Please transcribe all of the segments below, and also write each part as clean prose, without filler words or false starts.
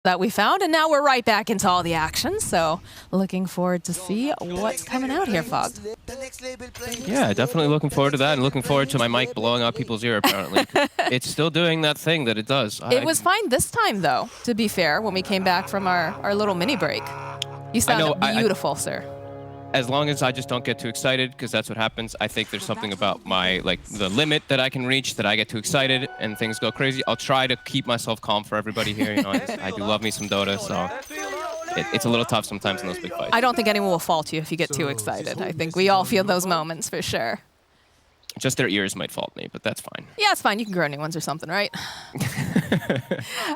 that we found, and now we're right back into all the action. So looking forward to see what's coming out here, Fog. Yeah, definitely looking forward to that, and looking forward to my mic blowing out people's ear, apparently. It's still doing that thing that it does. It was fine this time, though, to be fair, when we came back from our little mini break. You sound beautiful, sir. As long as I just don't get too excited, because that's what happens. I think there's something about my, the limit that I can reach, that I get too excited and things go crazy. I'll try to keep myself calm for everybody here. You know, I do love me some Dota, so it's a little tough sometimes in those big fights. I don't think anyone will fault you if you get too excited. I think we all feel those moments for sure. Just their ears might fault me, but that's fine. Yeah, it's fine. You can grow new ones or something, right?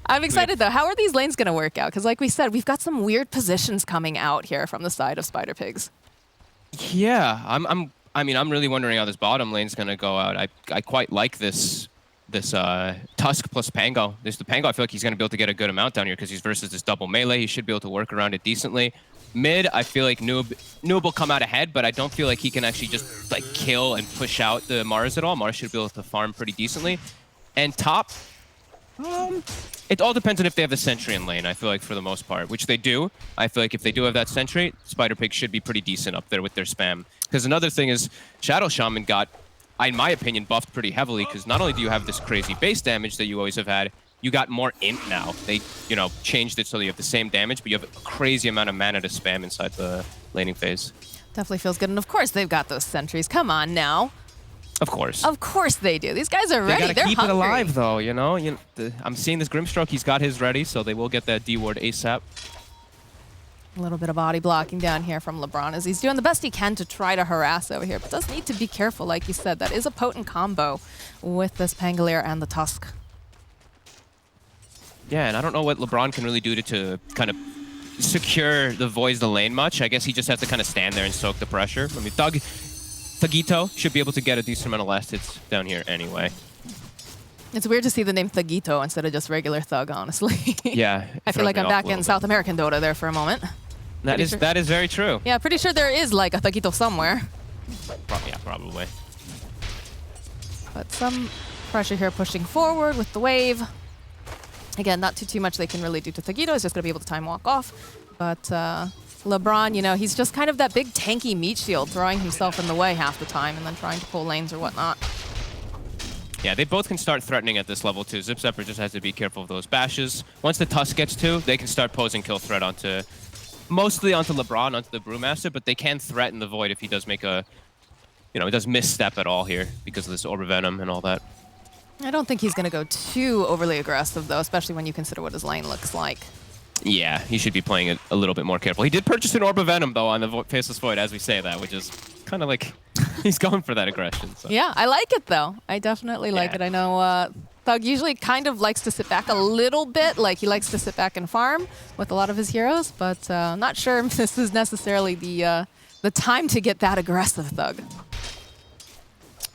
I'm excited, though. How are these lanes going to work out? Because like we said, we've got some weird positions coming out here from the side of Spider Pigs. Yeah, I'm really wondering how this bottom lane's gonna go out. I quite like this Tusk plus Pango. The Pango, I feel like he's gonna be able to get a good amount down here because he's versus this double melee. He should be able to work around it decently. Mid, I feel like Noob will come out ahead, but I don't feel like he can actually just kill and push out the Mars at all. Mars should be able to farm pretty decently. And top, it all depends on if they have the Sentry in lane, I feel like, for the most part, which they do. I feel like if they do have that Sentry, Spider Pig should be pretty decent up there with their spam. Because another thing is, Shadow Shaman got, in my opinion, buffed pretty heavily, because not only do you have this crazy base damage that you always have had, you got more int now. They, changed it so that you have the same damage, but you have a crazy amount of mana to spam inside the laning phase. Definitely feels good. And of course, they've got those sentries. Come on now. Of course. Of course they do. These guys are ready. They gotta They're keep hungry. it alive, though, I'm seeing this Grimstroke. He's got his ready, so they will get that D-ward ASAP. A little bit of body blocking down here from LeBron as he's doing the best he can to try to harass over here, but does need to be careful, like you said. That is a potent combo with this Pangolier and the Tusk. Yeah, and I don't know what LeBron can really do to kind of secure the Voids the lane much. I guess he just has to kind of stand there and soak the pressure. I mean, Thugito should be able to get a decent amount of last hits down here anyway. It's weird to see the name Thugito instead of just regular Thug, honestly. Yeah. I feel like I'm back in South American Dota there for a moment. That is very true. Yeah, pretty sure there is like a Thugito somewhere. Yeah, probably. But some pressure here pushing forward with the wave. Again, not too much they can really do to Thugito. He's just going to be able to time walk off. But LeBron, he's just kind of that big tanky meat shield, throwing himself in the way half the time and then trying to pull lanes or whatnot. Yeah, they both can start threatening at this level too. Zip Zapper just has to be careful of those bashes. Once the Tusk gets to, they can start posing kill threat mostly onto LeBron, onto the Brewmaster, but they can threaten the Void if he does make he does misstep at all here because of this Orb of Venom and all that. I don't think he's going to go too overly aggressive, though, especially when you consider what his lane looks like. Yeah, he should be playing it a little bit more careful. He did purchase an Orb of Venom, though, on the Faceless Void, as we say that, which is kind of like he's going for that aggression. So. Yeah, I like it, though. I definitely like it. I know Thug usually kind of likes to sit back a little bit. Like, he likes to sit back and farm with a lot of his heroes, but I'm not sure if this is necessarily the time to get that aggressive, Thug.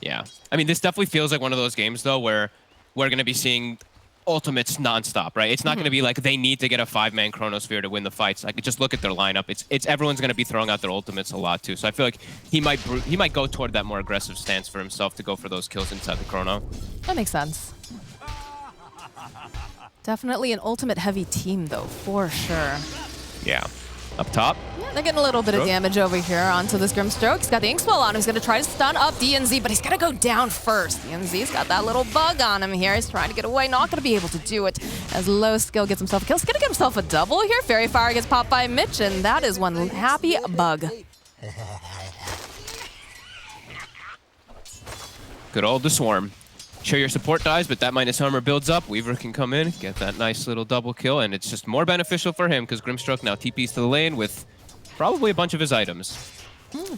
Yeah. I mean, this definitely feels like one of those games, though, where we're going to be seeing ultimates nonstop, right? It's not going to be like they need to get a 5-man Chronosphere to win the fights. I could just look at their lineup. It's everyone's going to be throwing out their ultimates a lot, too. So I feel like he might go toward that more aggressive stance for himself to go for those kills inside the Chrono. That makes sense. Definitely an ultimate-heavy team, though, for sure. Yeah. Up top. Yeah, they're getting a little bit of damage over here onto this Grimstroke. He's got the Ink Swell on him. He's going to try to stun up DNZ, but he's got to go down first. DNZ's got that little bug on him here. He's trying to get away. Not going to be able to do it as Low Skill gets himself a kill. He's going to get himself a double here. Fairy Fire gets popped by Mitch, and that is one happy bug. Good old the Swarm. Sure, your support dies, but that minus armor builds up. Weaver can come in, get that nice little double kill, and it's just more beneficial for him because Grimstroke now TPs to the lane with probably a bunch of his items.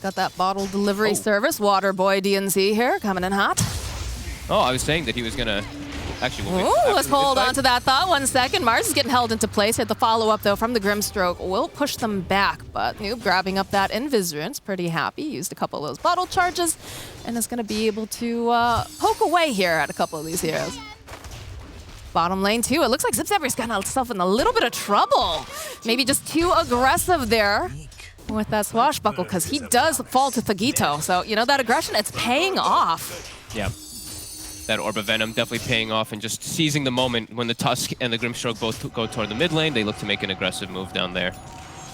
Got that bottle delivery service. Waterboy DNZ here, coming in hot. Oh, I was saying that he was going to... Actually, let's hold on to that thought 1 second. Mars is getting held into place. Hit the follow-up, though, from the Grimstroke. Will push them back, but Noob grabbing up that Inviscerance. Pretty happy. Used a couple of those bottle charges, and is going to be able to poke away here at a couple of these heroes. Bottom lane, too. It looks like Zip Zapper's got himself in a little bit of trouble. Maybe just too aggressive there with that swashbuckle, because he does fall to Thugito. So, that aggression, it's paying off. Yeah. That Orb of Venom definitely paying off and just seizing the moment when the Tusk and the Grimstroke both go toward the mid lane. They look to make an aggressive move down there.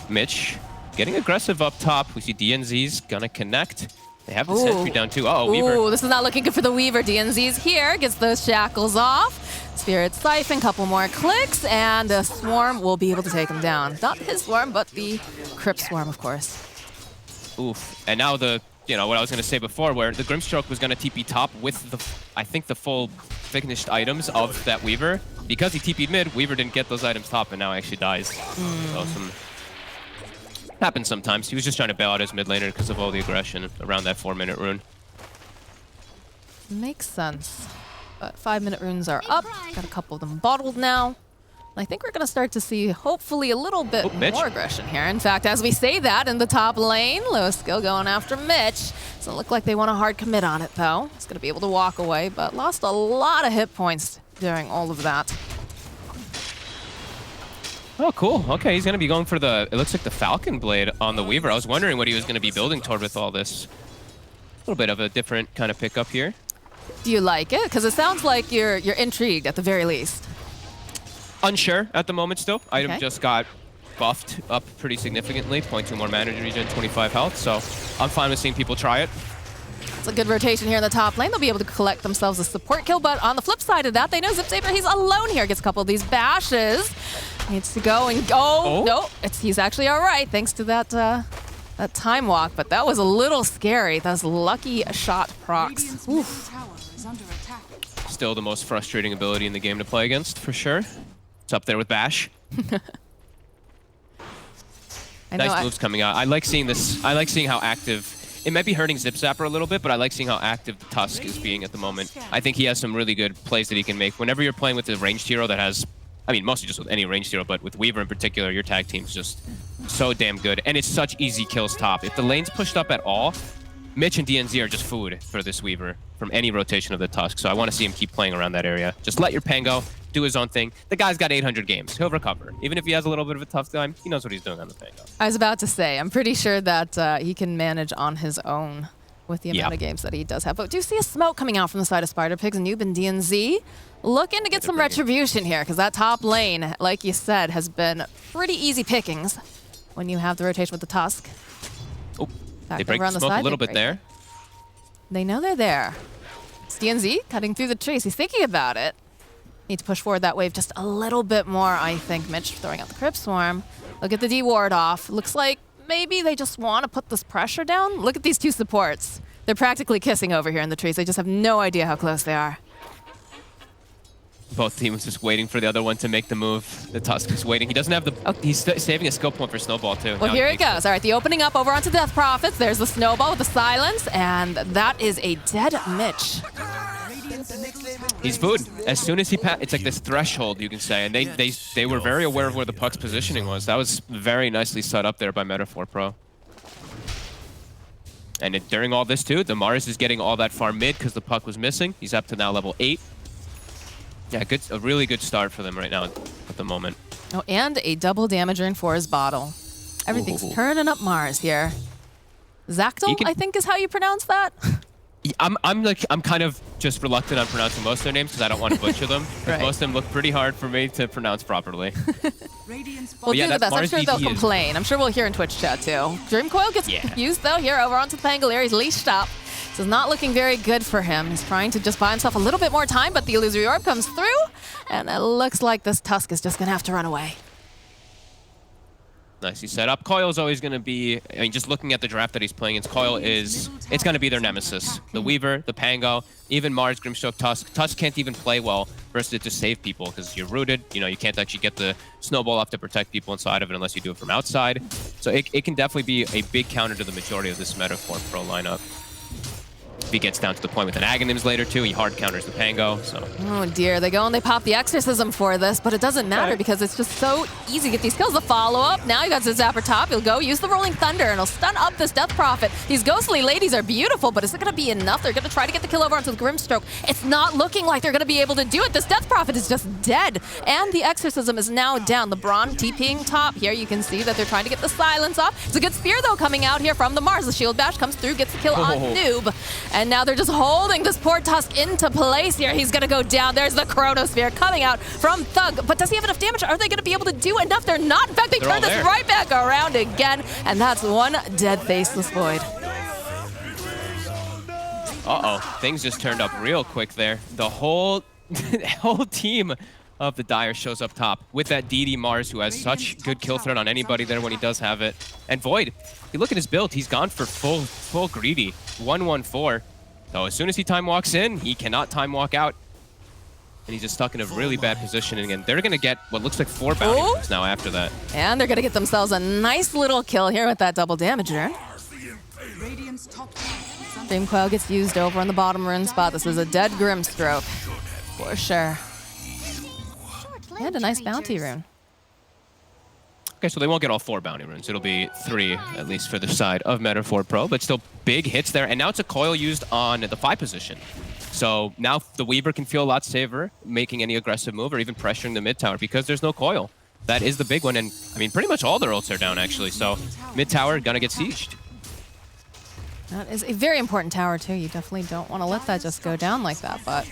Mitch getting aggressive up top. We see DNZ's gonna connect. They have the sentry down too. Uh-oh, Weaver. Ooh, this is not looking good for the Weaver. DNZ's here, gets those shackles off. Spirit Siphon, couple more clicks, and the Swarm will be able to take him down. Not his Swarm, but the Crypt Swarm, of course. Oof. And now the, what I was going to say before, where the Grimstroke was going to TP top with the, I think, the full finished items of that Weaver. Because he TP'd mid, Weaver didn't get those items top, and now actually dies. So happens sometimes. He was just trying to bail out his mid laner because of all the aggression around that 4-minute rune. Makes sense. But 5-minute runes are up. Got a couple of them bottled now. I think we're going to start to see, hopefully, a little bit more aggression here. In fact, as we say that in the top lane, low skill going after Mitch. Doesn't look like they want a hard commit on it, though. He's going to be able to walk away, but lost a lot of hit points during all of that. Oh, cool. Okay, he's going to be going for the, it looks like the Falcon Blade on the Weaver. I was wondering what he was going to be building toward with all this. A little bit of a different kind of pickup here. Do you like it? Because it sounds like you're intrigued at the very least. Unsure at the moment still. Item just got buffed up pretty significantly. 0.2 more mana regen, 25 health. So I'm fine with seeing people try it. It's a good rotation here in the top lane. They'll be able to collect themselves a support kill, but on the flip side of that, they know Zip Saber, he's alone here. Gets a couple of these bashes. Needs to go and no, he's actually all right thanks to that that time walk, but that was a little scary. Those lucky shot procs. Oof. Still the most frustrating ability in the game to play against, for sure. It's up there with Bash. Nice moves coming out. I like seeing this. I like seeing how active. It might be hurting Zip Zapper a little bit, but I like seeing how active the Tusk is being at the moment. I think he has some really good plays that he can make. Whenever you're playing with a ranged hero that has, I mean, mostly just with any ranged hero, but with Weaver in particular, your tag team's just so damn good. And it's such easy kills top. If the lane's pushed up at all, Mitch and DNZ are just food for this Weaver from any rotation of the Tusk. So I want to see him keep playing around that area. Just let your Pango do his own thing. The guy's got 800 games. He'll recover. Even if he has a little bit of a tough time, he knows what he's doing on the Pango. I was about to say, I'm pretty sure that he can manage on his own with the amount of games that he does have. But do you see a smoke coming out from the side of Spider Pigs and Noob and DNZ? Looking to get some retribution here, because that top lane, like you said, has been pretty easy pickings when you have the rotation with the Tusk. Oh, they break the smoke a little bit there. They know they're there. It's DNZ cutting through the trees. He's thinking about it. Need to push forward that wave just a little bit more, I think. Mitch throwing out the Crypt Swarm. Look at the D ward off. Looks like maybe they just want to put this pressure down. Look at these two supports. They're practically kissing over here in the trees. They just have no idea how close they are. Both teams just waiting for the other one to make the move. The Tusk is waiting. He doesn't have the... He's saving a skill point for Snowball, too. Well, here it goes. All right, the opening up over onto Death Prophets. There's the Snowball with the silence, and that is a dead Mitch. He's food. As soon as he it's like this threshold, you can say, and they were very aware of where the puck's positioning was. That was very nicely set up there by Meta4Pro. And during all this, too, the Mars is getting all that far mid because the puck was missing. He's up to now level 8. Yeah, a really good start for them right now at the moment. Oh, and a double damage ring for his bottle. Everything's turning up Mars here. Zactyl, I think is how you pronounce that. I'm kind of just reluctant on pronouncing most of their names because I don't want to butcher them. Right. Most of them look pretty hard for me to pronounce properly. We'll do the best. I'm sure they'll complain. I'm sure we'll hear in Twitch chat too. Dreamcoil gets confused though here over onto the Pangolier. He's leashed up. This is not looking very good for him. He's trying to just buy himself a little bit more time, but the Illusory Orb comes through, and it looks like this Tusk is just going to have to run away. Nicely set up. Coil is always going to be, I mean, just looking at the draft that he's playing against, Coil it's going to be their nemesis. The Weaver, the Pango, even Mars, Grimstroke, Tusk. Tusk can't even play well versus it to save people because you're rooted. You know, you can't actually get the Snowball off to protect people inside of it unless you do it from outside. So it can definitely be a big counter to the majority of this Meta4Pro lineup. If he gets down to the point with an Aghanims later, too, he hard counters the Pango, so... Oh, dear. They go and they pop the Exorcism for this, but it doesn't matter because it's just so easy to get these kills. The follow-up. Now you got the Zapper top. He'll go use the Rolling Thunder, and he'll stun up this Death Prophet. These Ghostly Ladies are beautiful, but is it going to be enough? They're going to try to get the kill over onto the Grimstroke. It's not looking like they're going to be able to do it. This Death Prophet is just dead, and the Exorcism is now down. The Brawn TPing top. Here you can see that they're trying to get the silence off. It's a good spear, though, coming out here from the Mars. The Shield Bash comes through, gets the kill on Noob, And now they're just holding this poor Tusk into place here. He's going to go down. There's the Chronosphere coming out from Thug. But does he have enough damage? Are they going to be able to do enough? They're not. In fact, they turn this right back around again. And that's one dead Faceless Void. Uh-oh. Things just turned up real quick there. The whole team of the Dire shows up top with that DD Mars, who has such good kill threat on anybody there when he does have it. And Void, you look at his build, he's gone for full greedy. 1-1-4. So as soon as he time walks in, he cannot time walk out. And he's just stuck in a really bad positioning. And they're going to get what looks like 4 bounty runes now after that. And they're going to get themselves a nice little kill here with that double damage there. Dream Coil gets used over on the bottom rune spot. This is a dead Grimstroke, for sure. And a nice bounty rune. Okay, so they won't get all 4 bounty runes. It'll be 3, at least for the side of Meta4Pro, but still big hits there. And now it's a coil used on the 5 position. So now the Weaver can feel a lot safer making any aggressive move or even pressuring the mid tower because there's no coil. That is the big one. And I mean, pretty much all their ults are down, actually. So mid tower gonna get sieged. That is a very important tower, too. You definitely don't want to let that just go down like that. But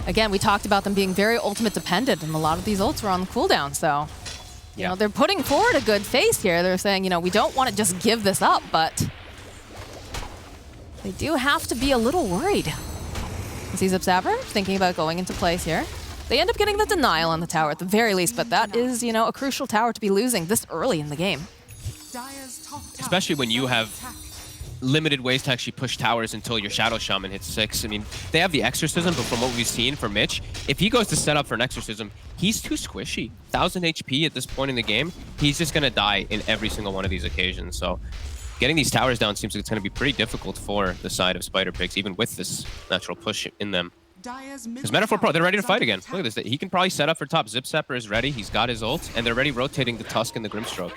again, we talked about them being very ultimate dependent, and a lot of these ults were on the cooldown. So, you know, they're putting forward a good face here. They're saying, you know, we don't want to just give this up, but they do have to be a little worried. See Zipzapper thinking about going into place here. They end up getting the denial on the tower at the very least, but that is, you know, a crucial tower to be losing this early in the game. Especially when you have limited ways to actually push towers until your Shadow Shaman hits 6. I mean, they have the Exorcism, but from what we've seen for Mitch, if he goes to set up for an Exorcism, he's too squishy. 1,000 HP at this point in the game, he's just going to die in every single one of these occasions. So getting these towers down seems like it's going to be pretty difficult for the side of Spider Pigs, even with this natural push in them. Because Meta4Pro, they're ready to fight again. Look at this. He can probably set up for top. Zipzapper is ready. He's got his ult, and they're already rotating the Tusk and the Grimstroke.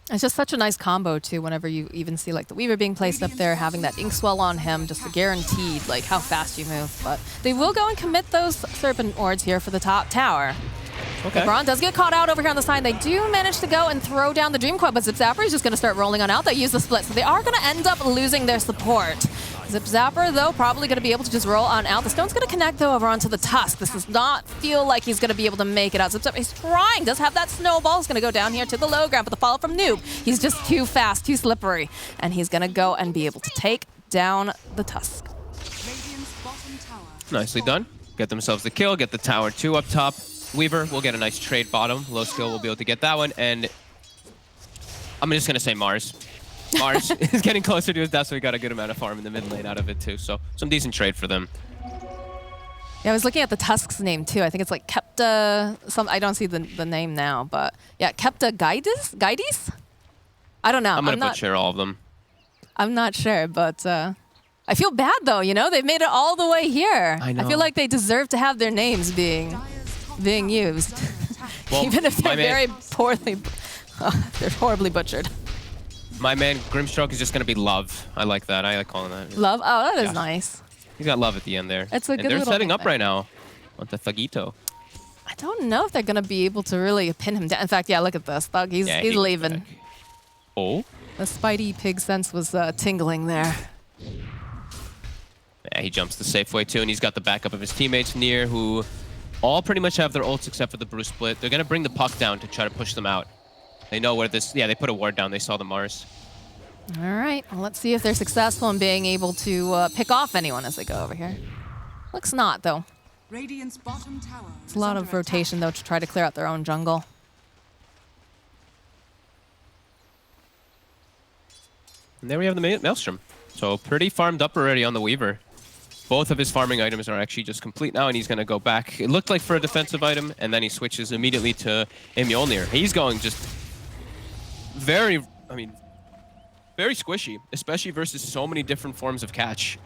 It's just such a nice combo, too, whenever you even see, like, the Weaver being placed up there, having that Inkswell on him, just guaranteed, like, how fast you move. But they will go and commit those Serpent Wards here for the top tower. Okay. LeBron does get caught out over here on the side. They do manage to go and throw down the Dream Coil, but Zipzapper is just going to start rolling on out. They use the split, so they are going to end up losing their support. Zipzapper, though, probably going to be able to just roll on out. The stone's going to connect, though, over onto the Tusk. This does not feel like he's going to be able to make it out. Zipzapper, he's trying, does have that snowball. He's going to go down here to the low ground, but the follow from Noob, he's just too fast, too slippery. And he's going to go and be able to take down the Tusk. Nicely done. Get themselves the kill, get the tower 2 up top. Weaver will get a nice trade bottom. Low skill will be able to get that one. And I'm just going to say Mars. Mars is getting closer to his death, so he got a good amount of farm in the mid lane out of it, too. So some decent trade for them. Yeah, I was looking at the Tusk's name, too. I think it's like Kepta... I don't see the name now, but... Yeah, Kepta Guides? I don't know. I'm going to butcher all of them. I'm not sure, but... I feel bad, though, you know? They've made it all the way here. I know. I feel like they deserve to have their names being used. Well, even if they're very poorly... they're horribly butchered. My man, Grimstroke is just going to be Love. I like that. I like calling that. Love? Oh, that is nice. He's got Love at the end there. It's a good they're little setting up right now on the Thugito. I don't know if they're going to be able to really pin him down. In fact, yeah, look at this. Thug, he's leaving. Oh? The Spidey pig sense was tingling there. Yeah, he jumps the safe way too, and he's got the backup of his teammates near, who all pretty much have their ults except for the Bruce split. They're going to bring the puck down to try to push them out. They know where this... Yeah, they put a ward down. They saw the Mars. All right. Well, let's see if they're successful in being able to pick off anyone as they go over here. Looks not, though. Radiant's bottom tower. It's a lot of rotation, though, to try to clear out their own jungle. And there we have the Maelstrom. So pretty farmed up already on the Weaver. Both of his farming items are actually just complete now, and he's going to go back. It looked like for a defensive item, and then he switches immediately to a Mjolnir. He's going just very squishy, especially versus so many different forms of catch.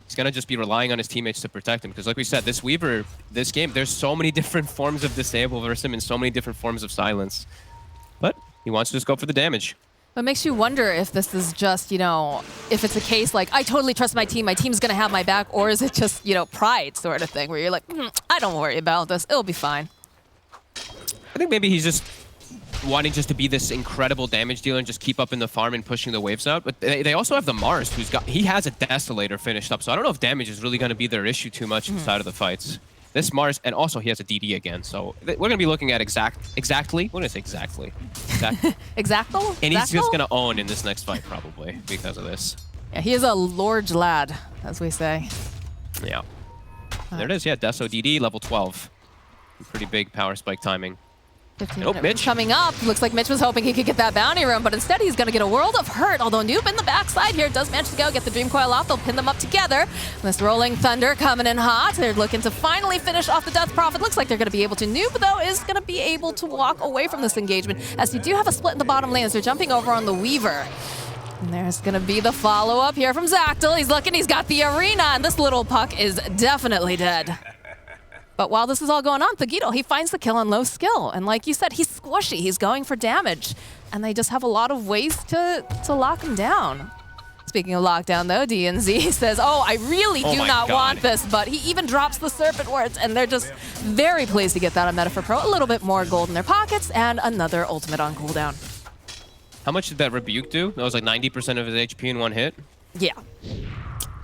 He's going to just be relying on his teammates to protect him, because like we said, this Weaver, this game, there's so many different forms of disable versus him and so many different forms of silence. But he wants to just go for the damage. It makes you wonder if this is just, you know, if it's a case like, I totally trust my team's going to have my back, or is it just, you know, pride sort of thing where you're like, I don't worry about this, it'll be fine. I think maybe he's just wanting just to be this incredible damage dealer and just keep up in the farm and pushing the waves out. But they also have the Mars, he has a Desolator finished up, so I don't know if damage is really going to be their issue too much inside of the fights. This Mars, and also he has a DD again, so we're going to be looking at exactly. What did I say exactly? Exactly. And he's just going to own in this next fight probably because of this. Yeah, he is a large lad, as we say. Yeah. There it is, yeah, Deso DD, level 12. Pretty big power spike timing. 15 Nope, Mitch. Coming up. Looks like Mitch was hoping he could get that bounty room, but instead he's going to get a world of hurt. Although Noob in the backside here does manage to go get the Dream Coil off. They'll pin them up together. This Rolling Thunder coming in hot. They're looking to finally finish off the Death Prophet. Looks like they're going to be able to. Noob, though, is going to be able to walk away from this engagement, as you do have a split in the bottom lane as they're jumping over on the Weaver. And there's going to be the follow-up here from Zactyl. He's looking, he's got the arena, and this little puck is definitely dead. But while this is all going on, Pigzs, he finds the kill on low skill. And like you said, he's squishy. He's going for damage. And they just have a lot of ways to lock him down. Speaking of lockdown, though, DNZ says, oh, I really do not want this. But he even drops the Serpent Wards, and they're just very pleased to get that on Meta4Pro. A little bit more gold in their pockets, and another ultimate on cooldown. How much did that Rebuke do? That was like 90% of his HP in one hit? Yeah.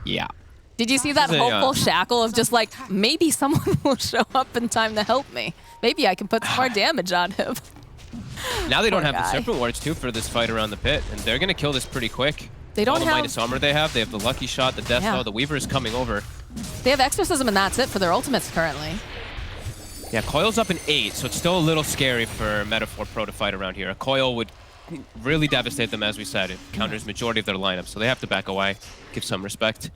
Yeah. Did you see that hopeful shackle of just like, maybe someone will show up in time to help me? Maybe I can put some more damage on him. Now they don't have the Serpent Wards too for this fight around the pit, and they're going to kill this pretty quick. They don't all the have minus armor they have the Lucky Shot, the Death Blow, the Weaver is coming over. They have Exorcism, and that's it for their ultimates currently. Yeah, Coil's up in 8, so it's still a little scary for Meta4Pro to fight around here. A Coil would really devastate them, as we said. It counters majority of their lineup, so they have to back away, give some respect.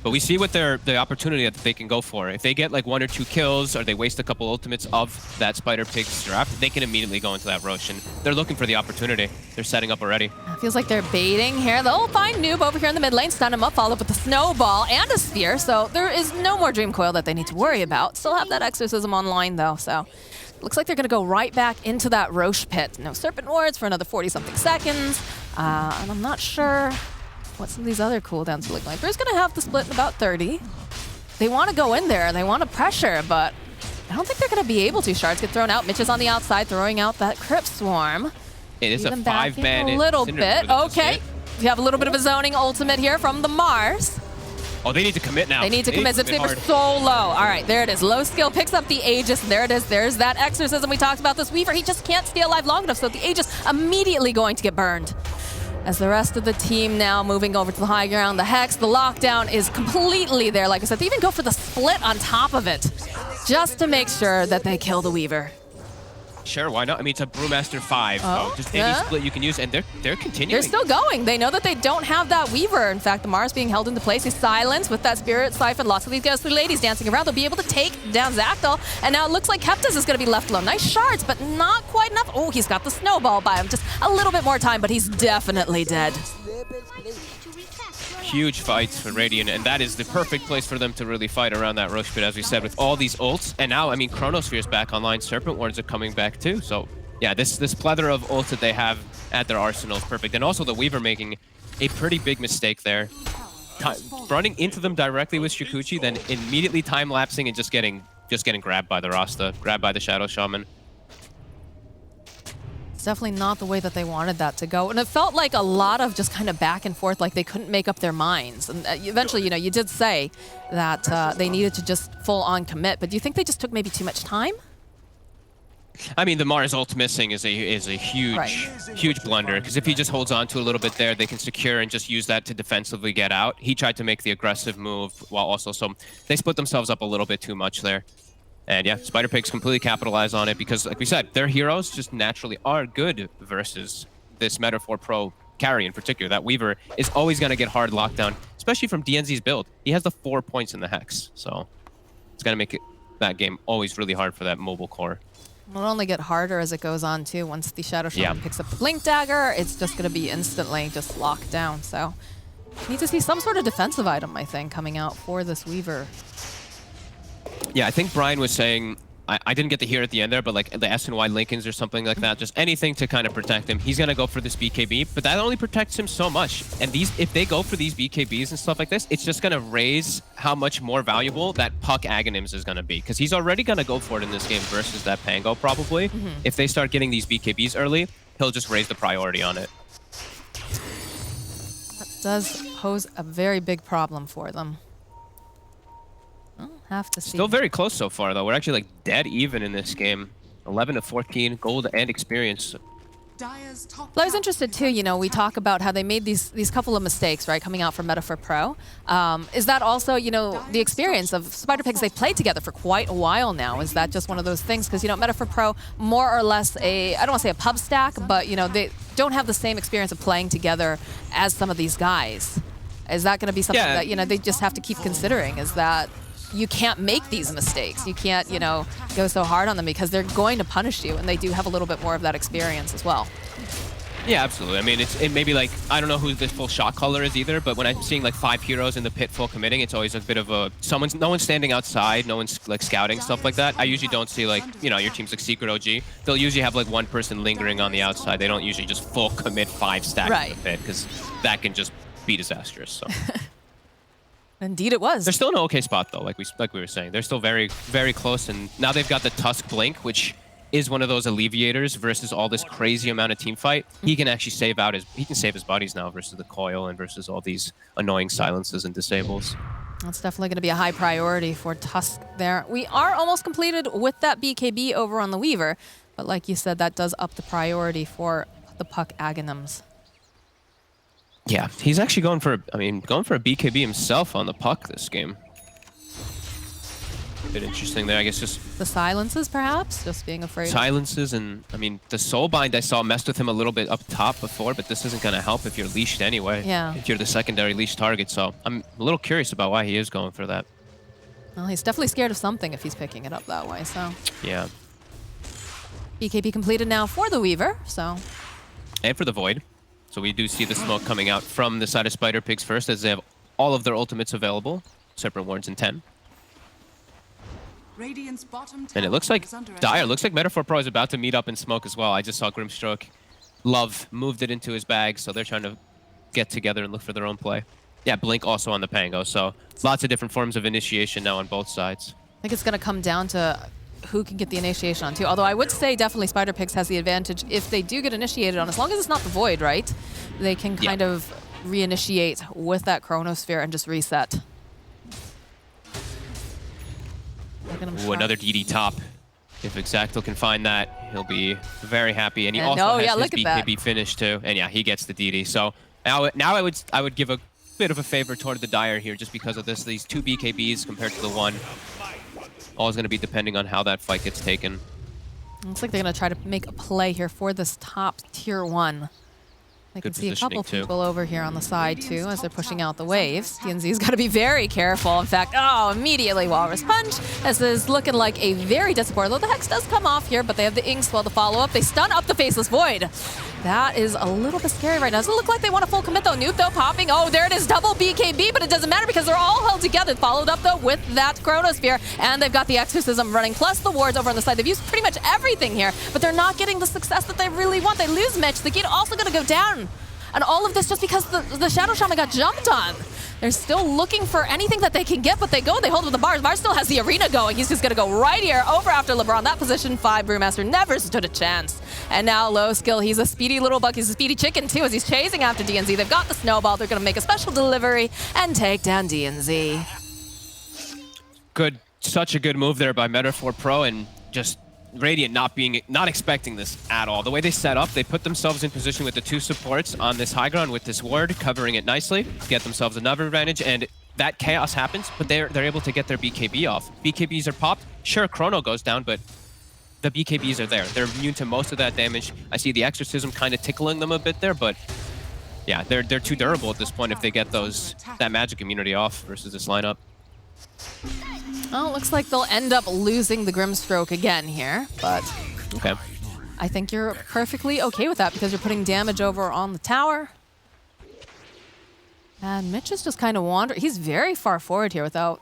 But we see what the opportunity that they can go for. If they get like 1 or 2 kills, or they waste a couple ultimates of that Spider Pig's draft, they can immediately go into that Rosh, and they're looking for the opportunity. They're setting up already. It feels like they're baiting here. They'll find Noob over here in the mid lane, stun him up, follow up with a snowball and a spear, so there is no more Dream Coil that they need to worry about. Still have that Exorcism online though, so looks like they're going to go right back into that Rosh pit. No Serpent Wards for another 40-something seconds, and I'm not sure what some of these other cooldowns look like. They're going to have the split in about 30. They want to go in there, they want to pressure, but I don't think they're going to be able to. Shards get thrown out. Mitch is on the outside, throwing out that Crypt Swarm. It is a 5-man. A little bit. Okay. We have a little bit of a zoning ultimate here from the Mars. Oh, they need to commit now. They need to commit. They were so low. All right, there it is. Low skill picks up the Aegis. There it is. There's that Exorcism we talked about. This Weaver, he just can't stay alive long enough, so the Aegis immediately going to get burned. As the rest of the team now moving over to the high ground, the Hex, the lockdown is completely there. Like I said, they even go for the split on top of it, just to make sure that they kill the Weaver. Sure, why not? I mean, it's a Brewmaster 5, so just any split you can use, and they're continuing. They're still going. They know that they don't have that Weaver. In fact, the Mars being held into place. He's silenced with that Spirit Siphon. Lots of these ghostly ladies dancing around. They'll be able to take down Zactyl, and now it looks like Pigzs is going to be left alone. Nice shards, but not quite enough. Oh, he's got the snowball by him. Just a little bit more time, but he's definitely dead. Huge fights for Radiant, and that is the perfect place for them to really fight around that Rosh pit, as we said, with all these ults. And now, I mean, Chronosphere's back online, Serpent Wards are coming back too. So yeah, this plethora of ults that they have at their arsenal is perfect. And also the Weaver making a pretty big mistake there. Running into them directly with Shukuchi, then immediately time-lapsing and just getting grabbed by the Rasta, grabbed by the Shadow Shaman. It's definitely not the way that they wanted that to go. And it felt like a lot of just kind of back and forth, like they couldn't make up their minds. And eventually, you know, you did say that they needed to just full-on commit, but do you think they just took maybe too much time? I mean, the Mars ult missing is a huge blunder, because if he just holds on to a little bit there, they can secure and just use that to defensively get out. He tried to make the aggressive move while also, so they split themselves up a little bit too much there. And yeah, Spider Pigs completely capitalize on it because, like we said, their heroes just naturally are good versus this Meta4Pro carry in particular. That Weaver is always going to get hard lockdown, especially from DNZ's build. He has the 4 points in the Hex, so it's going to make that game always really hard for that mobile core. It'll only get harder as it goes on, too. Once the Shadow Shaman picks up the Blink Dagger, it's just going to be instantly just locked down. So need to see some sort of defensive item, I think, coming out for this Weaver. Yeah, I think Brian was saying, I didn't get to hear at the end there, but like the S&Y Lincolns or something like that, just anything to kind of protect him. He's gonna go for this BKB, but that only protects him so much. And if they go for these BKBs and stuff like this, it's just gonna raise how much more valuable that Puck Aghanims is gonna be, because he's already gonna go for it in this game versus that Pango probably. If they start getting these BKBs early, he'll just raise the priority on it. That does pose a very big problem for them. We'll have to see. Still very close so far, though. We're actually like dead even in this game. 11 to 14, gold and experience. Well, I was interested too, you know, we talk about how they made these couple of mistakes, right, coming out from Meta4Pro. Is that also, you know, the experience of Spider Pigs? They played together for quite a while now. Is that just one of those things? Because, you know, Meta4Pro, more or less I don't want to say a pub stack, but, you know, they don't have the same experience of playing together as some of these guys. Is that going to be something that, you know, they just have to keep considering? Is that you can't make these mistakes. You can't, you know, go so hard on them because they're going to punish you, and they do have a little bit more of that experience as well. Yeah, absolutely. I mean, it may be like, I don't know who the full shot caller is either, but when I'm seeing like 5 heroes in the pit full committing, it's always a bit of a, no one's standing outside, no one's like scouting, stuff like that. I usually don't see like, you know, your team's like Secret OG. They'll usually have like one person lingering on the outside. They don't usually just full commit 5 stacks in the pit, because that can just be disastrous. So. Indeed it was. They're still in an okay spot, though, like we were saying. They're still very, very close, and now they've got the Tusk Blink, which is one of those alleviators versus all this crazy amount of team fight. He can actually save his bodies now versus the coil and versus all these annoying silences and disables. That's definitely going to be a high priority for Tusk there. We are almost completed with that BKB over on the Weaver, but like you said, that does up the priority for the Puck Aghanims. Yeah, he's actually going for a BKB himself on the Puck this game. A bit interesting there, I guess. Just the silences, perhaps, just being afraid. Silences, and I mean the Soulbind I saw messed with him a little bit up top before, but this isn't going to help if you're leashed anyway. Yeah. If you're the secondary leash target, so I'm a little curious about why he is going for that. Well, he's definitely scared of something if he's picking it up that way. So. Yeah. BKB completed now for the Weaver. So. And for the Void. So we do see the smoke coming out from the side of Spider Pigs first, as they have all of their ultimates available. Separate wards in 10. And it looks like Dire, looks like Meta4Pro is about to meet up in smoke as well. I just saw Grimstroke. Love moved it into his bag, so they're trying to get together and look for their own play. Yeah, Blink also on the Pango, so lots of different forms of initiation now on both sides. I think it's going to come down to who can get the initiation on too. Although I would say definitely Spider Pigs has the advantage if they do get initiated on, as long as it's not the Void, right? They can kind of reinitiate with that Chronosphere and just reset. Ooh, another DD top. If Exacto can find that, he'll be very happy. And he also has his BKB finish too. And yeah, he gets the DD. So now I would give a bit of a favor toward the Dire here, just because of this. These 2 BKBs compared to the 1. All is going to be depending on how that fight gets taken. Looks like they're going to try to make a play here for this top tier 1. I can see a couple people over here on the side too as they're pushing out the waves. DNZ's got to be very careful. In fact, immediately Walrus Punch. This is looking like a very disappointing. Though the Hex does come off here, but they have the Inkswell to follow up. They stun up the Faceless Void. That is a little bit scary right now. Doesn't look like they want a full commit though. Nuke though popping. Oh, there it is, double BKB, but it doesn't matter because they're all held together. Followed up though with that Chronosphere, and they've got the Exorcism running, plus the wards over on the side. They've used pretty much everything here, but they're not getting the success that they really want. They lose Mitch. The Gate also going to go down. And all of this just because the Shadow Shaman got jumped on. They're still looking for anything that they can get, but they hold with the bars. Mars still has the arena going. He's just going to go right here over after LeBron. That position 5, Brewmaster never stood a chance. And now low skill. He's a speedy little buck. He's a speedy chicken too as he's chasing after DNZ. They've got the snowball. They're going to make a special delivery and take down DNZ. Good. Such a good move there by Meta4Pro, and just Radiant not expecting this at all. The way they set up, they put themselves in position with the 2 supports on this high ground with this ward, covering it nicely, get themselves another advantage, and that chaos happens, but they're able to get their BKB off. BKBs are popped. Sure, Chrono goes down, but the BKBs are there. They're immune to most of that damage. I see the Exorcism kind of tickling them a bit there, but yeah, they're too durable at this point if they get that magic immunity off versus this lineup. Well, it looks like they'll end up losing the Grimstroke again here, but okay. I think you're perfectly okay with that because you're putting damage over on the tower. And Mitch is just kind of wandering. He's very far forward here without...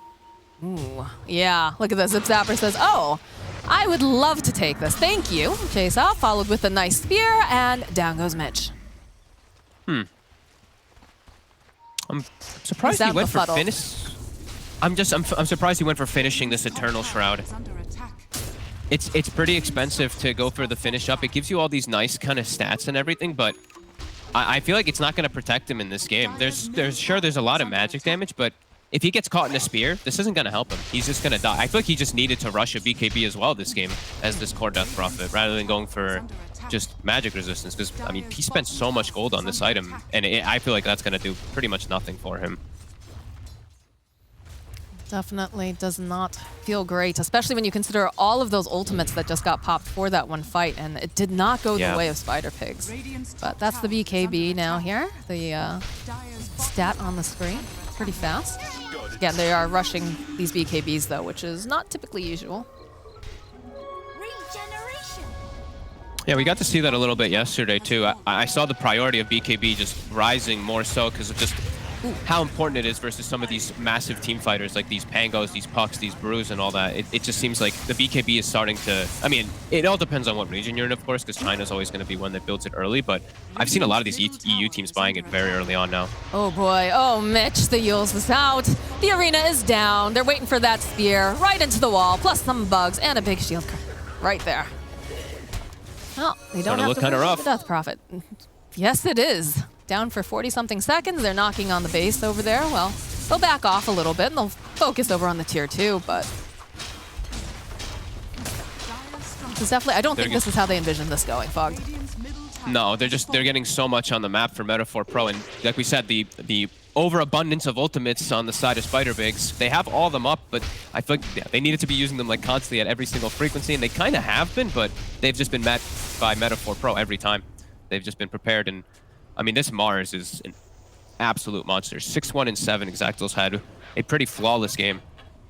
Ooh, yeah, look at this. Zip Zapper says, oh, I would love to take this. Thank you. Chase off, followed with a nice spear, and down goes Mitch. I'm surprised he went for befuddled. finish. I'm surprised he went for finishing this Eternal Shroud. It's pretty expensive to go for the finish up. It gives you all these nice kind of stats and everything, but I feel like it's not going to protect him in this game. There's a lot of magic damage, but if he gets caught in a spear, this isn't going to help him. He's just going to die. I feel like he just needed to rush a BKB as well this game as this core death prophet, rather than going for just magic resistance. Because, I mean, he spent so much gold on this item, and I feel like that's going to do pretty much nothing for him. Definitely does not feel great, especially when you consider all of those ultimates that just got popped for that one fight, and it did not go the way of Spider Pigs. But that's the BKB now here, the stat on the screen. Pretty fast. Again, they are rushing these BKBs though, which is not typically usual. Yeah, we got to see that a little bit yesterday too. I saw the priority of BKB just rising more so because of just how important it is versus some of these massive team fighters like these Pangos, these Pucks, these Brews, and all that. It just seems like the BKB is starting to... I mean, it all depends on what region you're in, of course, because China's always going to be one that builds it early, but I've seen a lot of these EU teams buying it very early on now. Oh boy, oh Mitch, the Yules is out. The arena is down. They're waiting for that spear right into the wall, plus some bugs and a big shield right there. Oh, they don't have to kind of rough. The Death Prophet. Yes, it is. Down for 40-something seconds. They're knocking on the base over there. Well, they'll back off a little bit and they'll focus over on the tier 2, but it's definitely, I don't think this is how they envision this going, Fogged. No, they're getting so much on the map for Meta4Pro, and like we said, the overabundance of ultimates on the side of Spider Pigs. They have all of them up, but I feel like they needed to be using them like constantly at every single frequency, and they kind of have been, but they've just been met by Meta4Pro every time. They've just been prepared, and I mean, this Mars is an absolute monster. 6-1 and 7. Exactals had a pretty flawless game.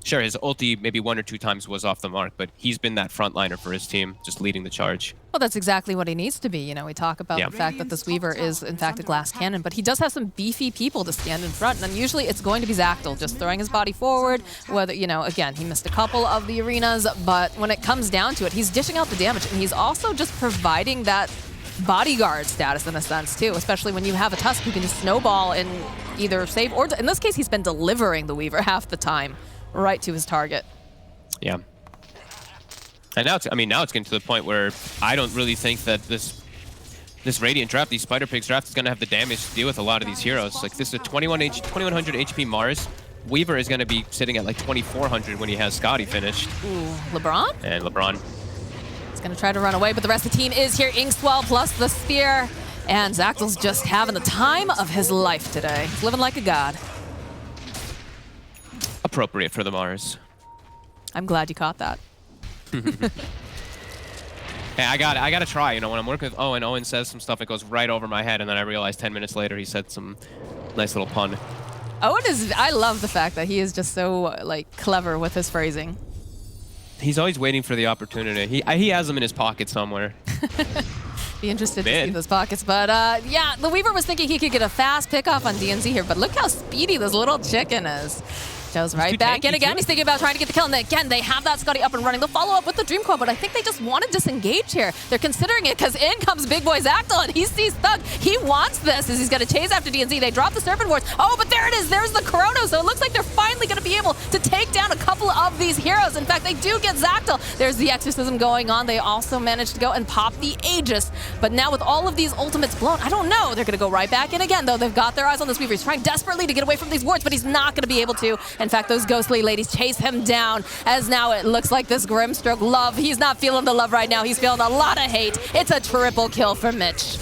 Sure, his ulti maybe 1 or 2 times was off the mark, but he's been that frontliner for his team, just leading the charge. Well, that's exactly what he needs to be. You know, we talk about the fact that this Weaver is, in fact, a glass cannon, but he does have some beefy people to stand in front, and usually it's going to be Zactal just throwing his body forward, whether, you know, again, he missed a couple of the arenas, but when it comes down to it, he's dishing out the damage, and he's also just providing that bodyguard status in a sense too, especially when you have a Tusk who can just snowball and either save or, in this case, he's been delivering the Weaver half the time right to his target. Yeah. And now now it's getting to the point where I don't really think that this Radiant draft, these Spider Pigs draft, is going to have the damage to deal with a lot of these heroes. Like, this is a 2100 HP Mars. Weaver is going to be sitting at like 2400 when he has Scotty finished. Ooh, LeBron? And LeBron. Going to try to run away, but the rest of the team is here. Inkswell plus the spear, and Zactal's just having the time of his life today. He's living like a god. Appropriate for the Mars. I'm glad you caught that. Hey, I got to try. You know, when I'm working with Owen, Owen says some stuff that goes right over my head, and then I realize 10 minutes later he said some nice little pun. Owen is, I love the fact that he is just so like clever with his phrasing. He's always waiting for the opportunity. He has them in his pocket somewhere. Be interested to see those pockets. But yeah, the Weaver was thinking he could get a fast pickoff on DNZ here, but look how speedy this little chicken is. Joe's right back in again. He's thinking about trying to get the kill. And again, they have that Scotty up and running. They'll follow up with the Dream Coil, but I think they just want to disengage here. They're considering it because in comes Big Boy Zactal, and he sees Thug. He wants this as he's going to chase after DNZ. They drop the Serpent Wards. Oh, but there it is. There's the Chrono. So it looks like they're finally going to be able to take down a couple of these heroes. In fact, they do get Zactal. There's the Exorcism going on. They also managed to go and pop the Aegis. But now with all of these ultimates blown, I don't know. They're going to go right back in again, though. They've got their eyes on this Weaver. He's trying desperately to get away from these wards, but he's not going to be able to. In fact, those ghostly ladies chase him down, as now it looks like this Grimstroke love. He's not feeling the love right now. He's feeling a lot of hate. It's a triple kill for Mitch.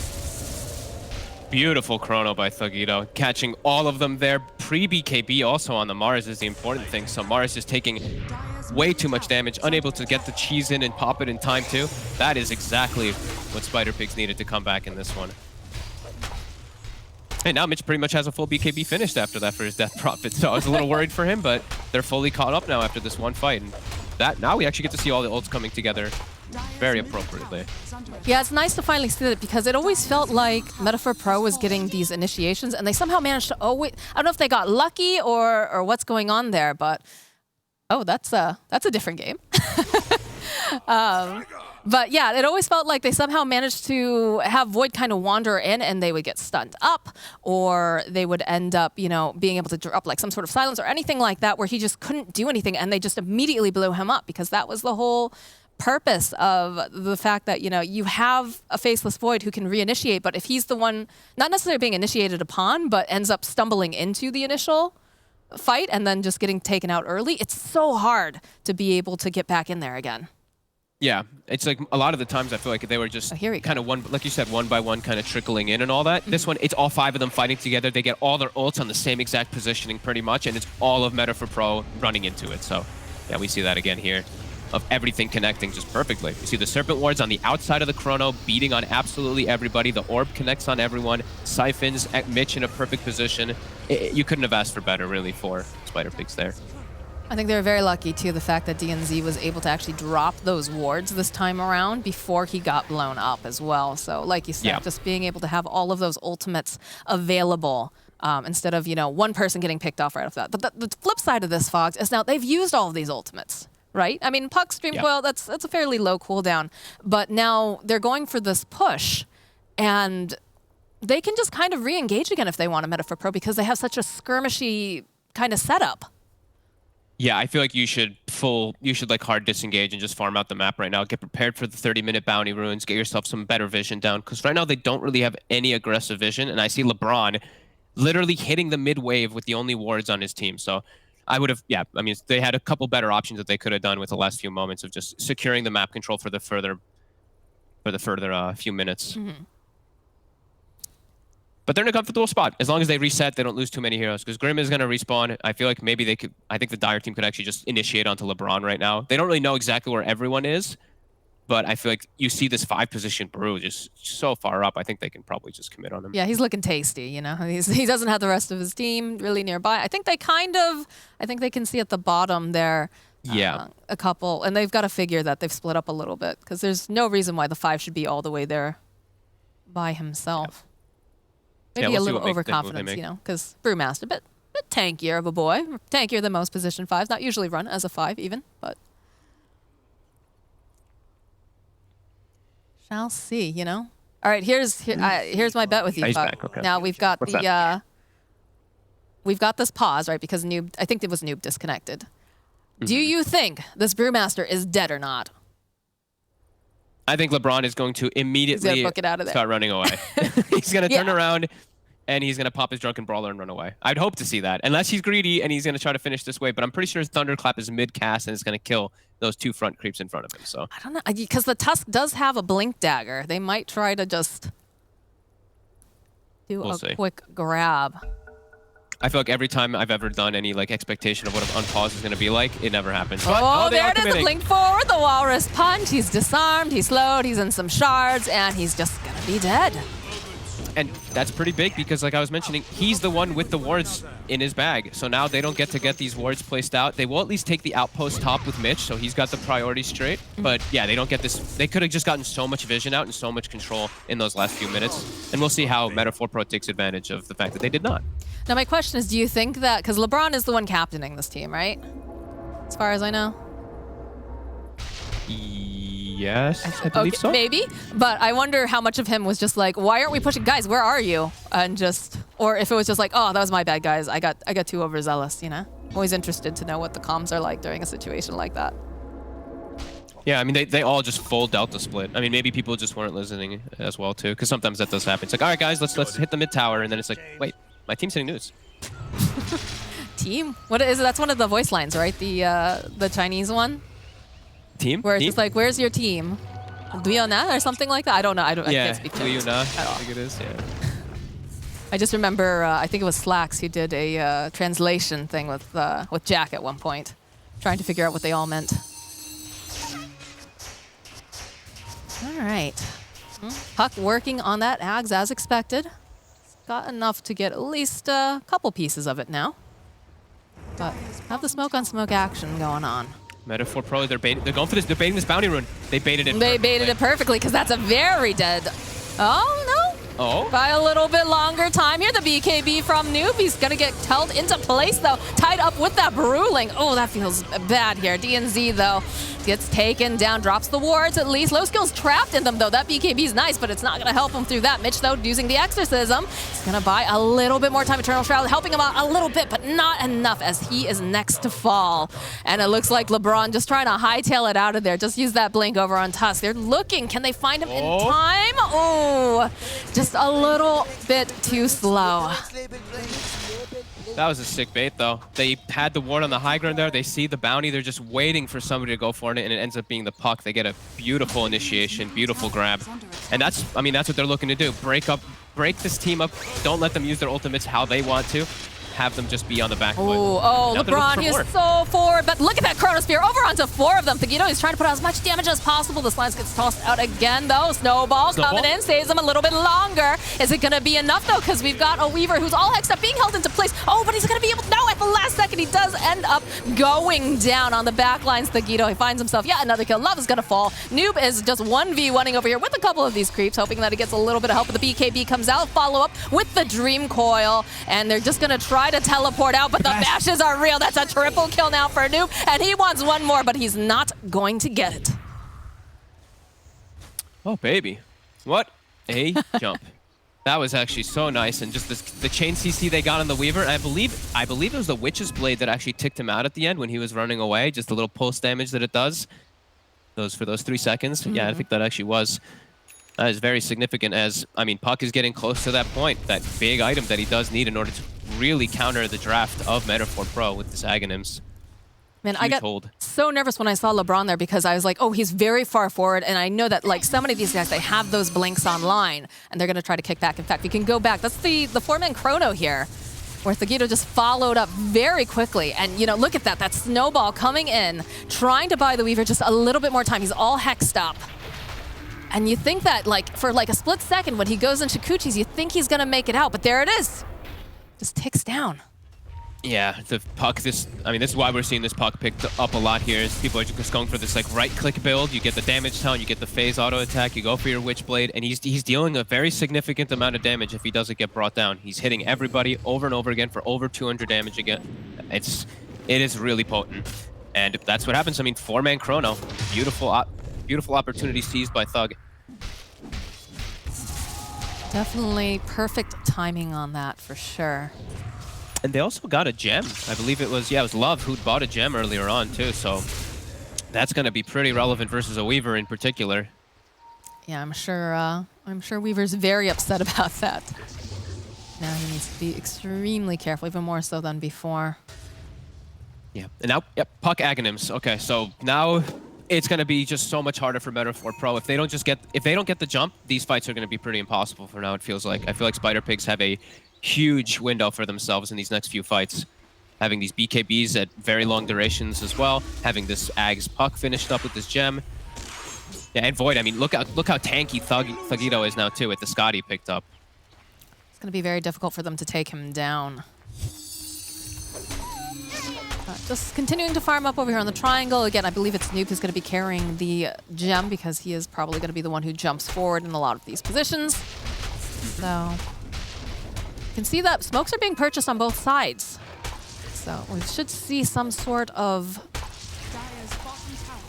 Beautiful chrono by Thugito, catching all of them there. Pre-BKB also on the Mars is the important thing. So Mars is taking way too much damage, unable to get the cheese in and pop it in time too. That is exactly what Spider Pigs needed to come back in this one. And now Mitch pretty much has a full BKB finished after that for his Death Prophet, so I was a little worried for him, but they're fully caught up now after this one fight. And that now we actually get to see all the ults coming together very appropriately. Yeah, it's nice to finally see that because it always felt like Meta4Pro was getting these initiations and they somehow managed to, oh wait, I don't know if they got lucky or what's going on there, but oh, that's a different game. But yeah, it always felt like they somehow managed to have Void kind of wander in and they would get stunned up, or they would end up, you know, being able to drop like some sort of silence or anything like that where he just couldn't do anything and they just immediately blew him up, because that was the whole purpose of the fact that, you know, you have a faceless Void who can reinitiate, but if he's the one not necessarily being initiated upon, but ends up stumbling into the initial fight and then just getting taken out early, it's so hard to be able to get back in there again. Yeah, it's like a lot of the times I feel like they were just kind of one, like you said, one by one kind of trickling in and all that. This one, it's all 5 of them fighting together. They get all their ults on the same exact positioning pretty much, and it's all of Meta4Pro running into it. So yeah, we see that again here, of everything connecting just perfectly. You see the Serpent Wards on the outside of the Chrono, beating on absolutely everybody. The Orb connects on everyone. Siphons at Mitch in a perfect position. You couldn't have asked for better, really, for Spider Pigs there. I think they were very lucky, too, the fact that DNZ was able to actually drop those wards this time around before he got blown up as well. So, like you said, just being able to have all of those ultimates available instead of, you know, one person getting picked off right off that. But the flip side of this, Fox, is now they've used all of these ultimates, right? I mean, Puck, Stream Coil, that's a fairly low cooldown. But now they're going for this push, and they can just kind of re-engage again if they want a Meta4Pro because they have such a skirmishy kind of setup. Yeah, I feel like you should like hard disengage and just farm out the map right now. Get prepared for the 30-minute bounty runes. Get yourself some better vision down, because right now they don't really have any aggressive vision. And I see LeBron literally hitting the mid wave with the only wards on his team. So I would have, I mean, they had a couple better options that they could have done with the last few moments of just securing the map control for the further few minutes. Mm-hmm. But they're in a comfortable spot. As long as they reset, they don't lose too many heroes. Because Grim is going to respawn. I feel like maybe they could... I think the Dire team could actually just initiate onto LeBron right now. They don't really know exactly where everyone is. But I feel like you see this 5-position Brew just so far up. I think they can probably just commit on him. Yeah, he's looking tasty, you know. He doesn't have the rest of his team really nearby. I think they I think they can see at the bottom there a couple. And they've got to figure that they've split up a little bit. Because there's no reason why the 5 should be all the way there by himself. Maybe a little overconfidence, you know, because Brewmaster, a bit tankier of a boy. Tankier than most position 5s. Not usually run as a 5 even, but... Shall see, you know? All right, here's my bet with you, Puck. Okay. Now we've got we've got this pause, right? Because Noob, I think it was Noob disconnected. Do you think this Brewmaster is dead or not? I think LeBron is going to immediately book it out of there. Start running away. He's going to turn around and he's going to pop his drunken brawler and run away. I'd hope to see that. Unless he's greedy and he's going to try to finish this way. But I'm pretty sure his Thunderclap is mid-cast and it's going to kill those 2 front creeps in front of him. So I don't know. Because the Tusk does have a Blink Dagger. They might try to just do a quick grab. I feel like every time I've ever done any like expectation of what an unpause is going to be like, it never happens. But, there it is, the blink forward, the Walrus Punch. He's disarmed, he's slowed, he's in some shards, and he's just going to be dead. And that's pretty big because, like I was mentioning, he's the one with the wards in his bag. So now they don't get to get these wards placed out. They will at least take the outpost top with Mitch, so he's got the priority straight. But yeah, they don't get this. They could have just gotten so much vision out and so much control in those last few minutes. And we'll see how Meta4Pro takes advantage of the fact that they did not. Now my question is, do you think that, because LeBron is the one captaining this team, right? As far as I know. Yes, I believe so. Maybe, but I wonder how much of him was just like, why aren't we pushing? Guys, where are you? And just, or if it was just like, oh, that was my bad, guys. I got too overzealous, you know? Always interested to know what the comms are like during a situation like that. Yeah, I mean, they all just full Delta split. I mean, maybe people just weren't listening as well, too, because sometimes that does happen. It's like, all right, guys, let's hit the mid tower, and then it's like, wait, my team's hitting news. Team? What is it? That's one of the voice lines, right? The Chinese one? Team? Where it's just like, where's your team? Duyona or something like that? I don't know. I can't speak Chinese at all. I think it is, yeah. I just remember, I think it was Slacks who did a translation thing with Jack at one point, trying to figure out what they all meant. All right. Puck working on that Ags as expected. Got enough to get at least a couple pieces of it now. But have the smoke on smoke action going on. Meta4Pro, they're going for this. They're baiting this bounty rune. They baited it. They baited it perfectly because that's a very dead. Oh no! Oh. By a little bit longer time here, the BKB from Noob. He's gonna get held into place though, tied up with that Bruling. Oh, that feels bad here. DNZ though, gets taken down, drops the wards at least. Low skill's trapped in them though. That BKB's nice, but it's not gonna help him through that. Mitch though, using the exorcism, he's gonna buy a little bit more time. Eternal Shroud helping him out a little bit, but not enough as he is next to fall. And it looks like LeBron just trying to hightail it out of there. Just use that blink over on Tusk. They're looking, can they find him in time? Oh, just a little bit too slow. That was a sick bait, though. They had the ward on the high ground there. They see the bounty. They're just waiting for somebody to go for it, and it ends up being the puck. They get a beautiful initiation, beautiful grab. And that's what they're looking to do. Break this team up. Don't let them use their ultimates how they want to. Have them just be on the back foot. Oh, LeBron, he is so forward, but look at that Chronosphere over onto 4 of them. Pigito, he's trying to put out as much damage as possible. The slice gets tossed out again, though. Snowball coming in, saves him a little bit longer. Is it going to be enough, though? Because we've got a Weaver who's all hexed up, being held into place. Oh, but he's going to be able to, no, at the last second, he does end up going down on the back lines. Pigito, he finds himself, another kill. Love is going to fall. Noob is just 1v1ing over here with a couple of these creeps, hoping that he gets a little bit of help. But the BKB comes out, follow up with the Dream Coil, and they're just going to try to teleport out. But the bashes are real. That's a triple kill now for Noob. And he wants one more, but he's not going to get it. Oh, baby. What a jump. That was actually so nice. And just the chain CC they got on the Weaver. And I believe it was the Witch's Blade that actually ticked him out at the end when he was running away. Just the little pulse damage that it does. For those 3 seconds. Yeah, I think that actually was. That is very significant as, I mean, Puck is getting close to that point. That big item that he does need in order to really counter the draft of Meta4Pro with this Aghanims. Man, I got so nervous when I saw LeBron there because I was like, oh, he's very far forward. And I know that like so many of these guys, they have those blinks online and they're going to try to kick back. In fact, we can go back. That's the 4-man chrono here where Thagito just followed up very quickly. And, you know, look at that. That snowball coming in, trying to buy the Weaver just a little bit more time. He's all hexed up. And you think that like for like a split second when he goes into Kuchis, you think he's going to make it out. But there it is. Just ticks down. Yeah, the Puck, this is why we're seeing this Puck picked up a lot here, is people are just going for this like right-click build. You get the damage tone, you get the phase auto attack, you go for your Witchblade, and he's dealing a very significant amount of damage if he doesn't get brought down. He's hitting everybody over and over again for over 200 damage again. It is really potent, and that's what happens. I mean, 4-man chrono, beautiful opportunity seized by Thug. Definitely perfect timing on that for sure. And they also got a gem. I believe it was Love who bought a gem earlier on too, so that's going to be pretty relevant versus a Weaver in particular. Yeah, I'm sure Weaver's very upset about that. Now he needs to be extremely careful, even more so than before. Yeah, and now, Puck Aghanims. Okay, so now it's going to be just so much harder for Meta4Pro. If they don't get the jump, these fights are going to be pretty impossible for now, it feels like. I feel like Spider Pigs have a huge window for themselves in these next few fights. Having these BKBs at very long durations as well. Having this Ag's Puck finished up with this gem. Yeah, and Void, I mean, look how tanky Thugito is now too with the Scotty picked up. It's going to be very difficult for them to take him down. Just continuing to farm up over here on the triangle. Again, I believe it's Nuke who's going to be carrying the gem because he is probably going to be the one who jumps forward in a lot of these positions. So you can see that smokes are being purchased on both sides. So we should see some sort of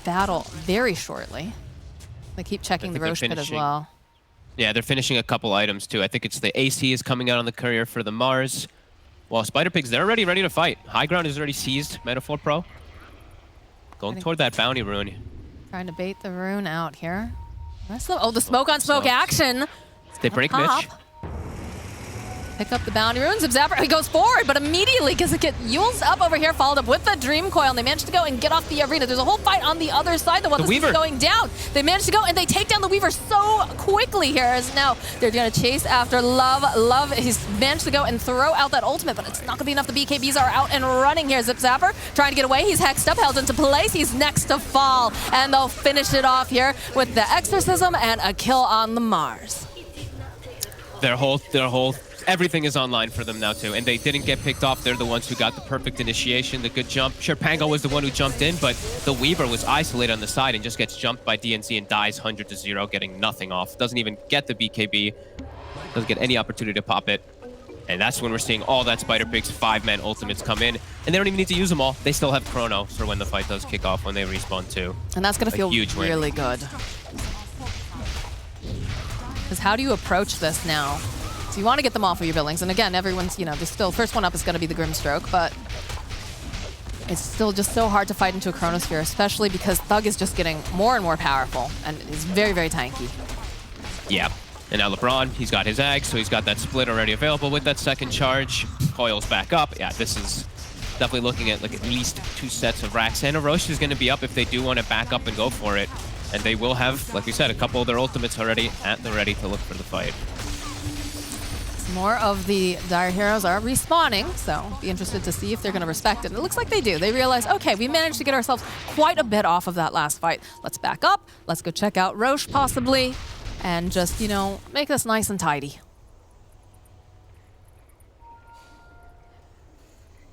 battle very shortly. They keep checking the Roche pit as well. Yeah, they're finishing a couple items too. I think it's the AC is coming out on the courier for the Mars. Well, Spider Pigs, they're already ready to fight. High ground is already seized. Meta4Pro going toward that bounty rune. Trying to bait the rune out here. Oh, the smoke on smoke action. They break Mitch. Pick up the bounty runes. Zapper, he goes forward, but immediately because it gets Yule's up over here, followed up with the Dream Coil, and they managed to go and get off the arena. There's a whole fight on the other side, the one that's going down. They managed to go and they take down the Weaver so quickly here, as now they're going to chase after Love. Love, he's managed to go and throw out that ultimate, but it's not going to be enough. The BKBs are out and running here. Zapper trying to get away. He's hexed up, held into place. He's next to fall, and they'll finish it off here with the Exorcism and a kill on the Mars. Their whole everything is online for them now too, and they didn't get picked off. They're the ones who got the perfect initiation, the good jump. Sure, Pango was the one who jumped in, but the Weaver was isolated on the side and just gets jumped by DNZ and dies 100-0, getting nothing off. Doesn't even get the BKB, doesn't get any opportunity to pop it. And that's when we're seeing all that Spider Pig's 5-man ultimates come in. And they don't even need to use them all. They still have Chrono for when the fight does kick off, when they respawn too. And that's going to feel huge really good. Because how do you approach this now? So you want to get them off of your buildings. And again, everyone's, there's still, first one up is going to be the Grimstroke, but it's still just so hard to fight into a Chronosphere, especially because Thug is just getting more and more powerful and is very, very tanky. Yeah. And now LeBron, he's got his Ag, so he's got that split already available with that second charge. Coils back up. Yeah, this is definitely looking at like at least 2 sets of racks. And Roche is going to be up if they do want to back up and go for it. And they will have, like we said, a couple of their ultimates already at the ready to look for the fight. More of the Dire Heroes are respawning, so be interested to see if they're going to respect it. And it looks like they do. They realize, okay, we managed to get ourselves quite a bit off of that last fight. Let's back up. Let's go check out Roche, possibly. And just, make this nice and tidy.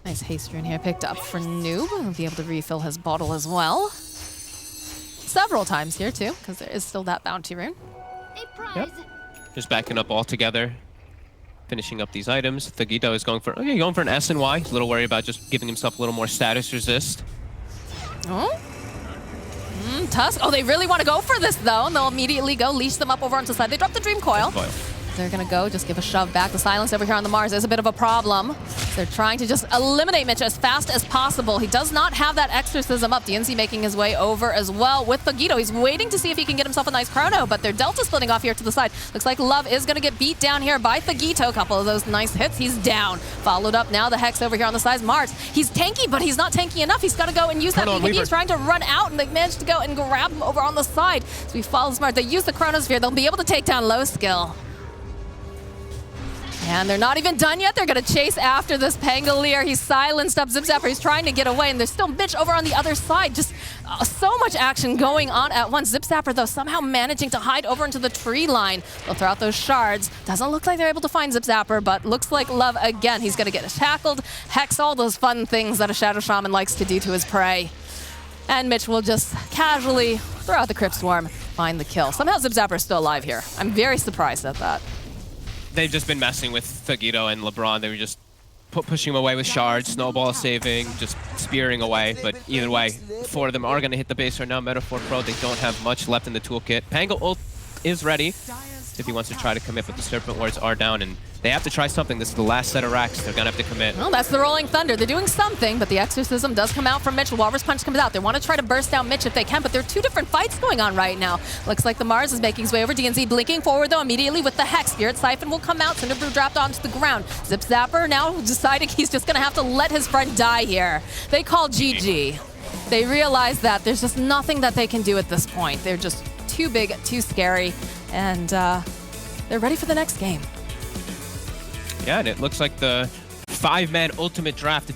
Nice haste rune here picked up for Noob. He'll be able to refill his bottle as well. Several times here, too, because there is still that bounty rune. Yep. Just backing up all together. Finishing up these items. Thugito is going for an S and Y. He's a little worried about just giving himself a little more status resist. Oh? Tusk. Oh, they really want to go for this, though, and they'll immediately go leash them up over onto the side. They drop the Dream Coil. They're going to go just give a shove back. The silence over here on the Mars is a bit of a problem. They're trying to just eliminate Mitch as fast as possible. He does not have that Exorcism up. DNC making his way over as well with Thugito. He's waiting to see if he can get himself a nice chrono, but they're Delta splitting off here to the side. Looks like Love is going to get beat down here by Thugito. A couple of those nice hits. He's down. Followed up now the Hex over here on the side. Mars, he's tanky, but he's not tanky enough. He's got to go and use that PvP. He's trying to run out, and they managed to go and grab him over on the side. So he follows Mars. They use the Chronosphere. They'll be able to take down Low Skill. And they're not even done yet. They're going to chase after this Pangolier. He's silenced up Zipzapper. He's trying to get away, and there's still Mitch over on the other side. Just so much action going on at once. Zipzapper, though, somehow managing to hide over into the tree line. They'll throw out those shards. Doesn't look like they're able to find Zipzapper, but looks like Love again. He's going to get tackled, Hex, all those fun things that a Shadow Shaman likes to do to his prey. And Mitch will just casually throw out the Crypt Swarm, find the kill. Somehow Zipzapper is still alive here. I'm very surprised at that. They've just been messing with Thugito and LeBron. They were just pushing him away with shards, snowball saving, just spearing away. But either way, 4 of them are going to hit the base right now. Meta4Pro, they don't have much left in the toolkit. Pango ult is ready if he wants to try to commit, but the Serpent Wards are down, and they have to try something. This is the last set of racks. They're going to have to commit. Well, that's the Rolling Thunder. They're doing something, but the Exorcism does come out from Mitch. The Walrus Punch comes out. They want to try to burst down Mitch if they can, but there are 2 different fights going on right now. Looks like the Mars is making his way over. DNZ blinking forward, though, immediately with the Hex. Spirit Siphon will come out. Cinderbrew dropped onto the ground. Zipzapper now deciding he's just going to have to let his friend die here. They call GG. They realize that there's just nothing that they can do at this point. They're just too big, too scary, and they're ready for the next game. Yeah, and it looks like the 5-man ultimate draft